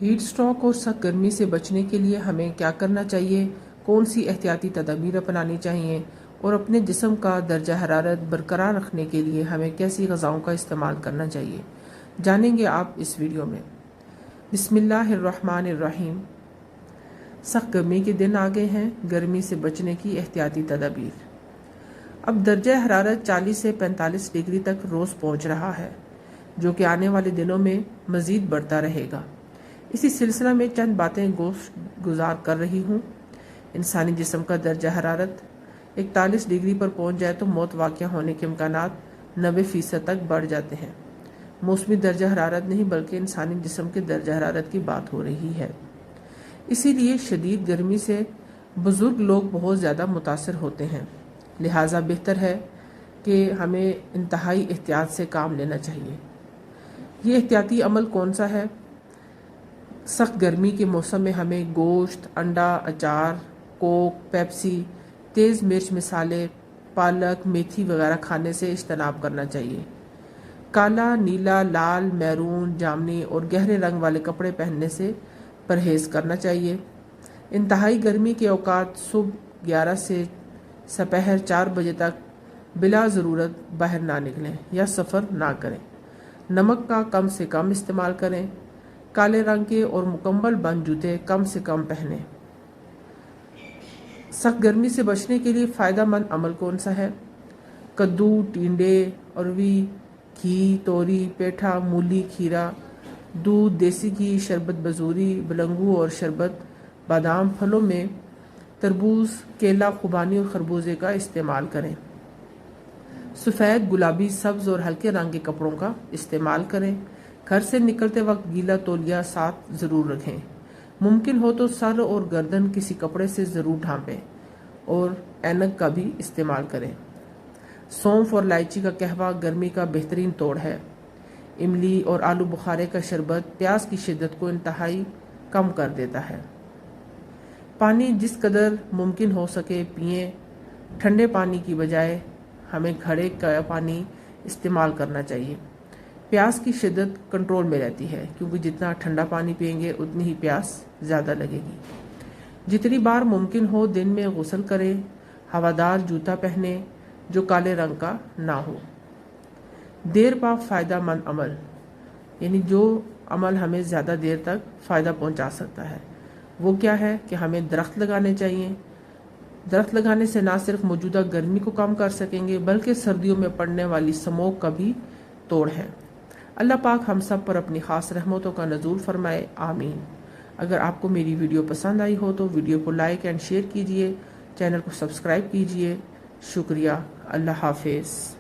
Heat stroke اور سخت گرمی سے بچنے کے لیے ہمیں کیا کرنا چاہیے، کون سی احتیاطی تدابیر اپنانی چاہیے اور اپنے جسم کا درجہ حرارت برقرار رکھنے کے لیے ہمیں کیسی غذاؤں کا استعمال کرنا چاہیے، جانیں گے آپ اس ویڈیو میں۔ بسم اللہ الرحمن الرحیم۔ سخت گرمی کے دن آ گئے ہیں، گرمی سے بچنے کی احتیاطی تدابیر۔ اب درجہ حرارت 40 سے 45 ڈگری تک روز پہنچ رہا ہے، جو کہ آنے والے دنوں میں مزید بڑھتا رہے گا۔ اسی سلسلہ میں چند باتیں گزار کر رہی ہوں۔ انسانی جسم کا درجہ حرارت 41 ڈگری پر پہنچ جائے تو موت واقع ہونے کے امکانات 90% تک بڑھ جاتے ہیں۔ موسمی درجہ حرارت نہیں بلکہ انسانی جسم کے درجہ حرارت کی بات ہو رہی ہے۔ اسی لیے شدید گرمی سے بزرگ لوگ بہت زیادہ متاثر ہوتے ہیں، لہٰذا بہتر ہے کہ ہمیں انتہائی احتیاط سے کام لینا چاہیے۔ یہ احتیاطی عمل کون سا ہے؟ سخت گرمی کے موسم میں ہمیں گوشت، انڈا، اچار، کوک، پیپسی، تیز مرچ مسالے، پالک، میتھی وغیرہ کھانے سے اجتناب کرنا چاہیے۔ کالا، نیلا، لال، میرون، جامنی اور گہرے رنگ والے کپڑے پہننے سے پرہیز کرنا چاہیے۔ انتہائی گرمی کے اوقات صبح 11 سے سپہر 4 بجے تک بلا ضرورت باہر نہ نکلیں یا سفر نہ کریں۔ نمک کا کم سے کم استعمال کریں۔ کالے رنگ کے اور مکمل بند جوتے کم سے کم پہنیں۔ سخت گرمی سے بچنے کے لیے فائدہ مند عمل کون سا ہے؟ کدو، ٹینڈے، اروی، گھی، توری، پیٹھا، مولی، کھیرا، دودھ، دیسی گھی، شربت بزوری، بلنگو اور شربت بادام، پھلوں میں تربوز، کیلا، خوبانی اور خربوزے کا استعمال کریں۔ سفید، گلابی، سبز اور ہلکے رنگ کے کپڑوں کا استعمال کریں۔ گھر سے نکلتے وقت گیلا تولیہ ساتھ ضرور رکھیں۔ ممکن ہو تو سر اور گردن کسی کپڑے سے ضرور ڈھانپیں اور اینک کا بھی استعمال کریں۔ سونف اور الائچی کا قہوہ گرمی کا بہترین توڑ ہے۔ املی اور آلو بخارے کا شربت پیاس کی شدت کو انتہائی کم کر دیتا ہے۔ پانی جس قدر ممکن ہو سکے پئیں۔ ٹھنڈے پانی کی بجائے ہمیں گھڑے کا پانی استعمال کرنا چاہیے۔ پیاس کی شدت کنٹرول میں رہتی ہے، کیونکہ جتنا ٹھنڈا پانی پئیں گے اتنی ہی پیاس زیادہ لگے گی۔ جتنی بار ممکن ہو دن میں غسل کریں۔ ہوادار جوتا پہنیں جو کالے رنگ کا نہ ہو۔ دیر پا فائدہ مند عمل، یعنی جو عمل ہمیں زیادہ دیر تک فائدہ پہنچا سکتا ہے، وہ کیا ہے کہ ہمیں درخت لگانے چاہیے۔ درخت لگانے سے نہ صرف موجودہ گرمی کو کم کر سکیں گے بلکہ سردیوں میں پڑنے والی اسموگ کا بھی توڑ ہے۔ اللہ پاک ہم سب پر اپنی خاص رحمتوں کا نزول فرمائے، آمین۔ اگر آپ کو میری ویڈیو پسند آئی ہو تو ویڈیو کو لائک اینڈ شیئر کیجیے، چینل کو سبسکرائب کیجیے۔ شکریہ۔ اللہ حافظ۔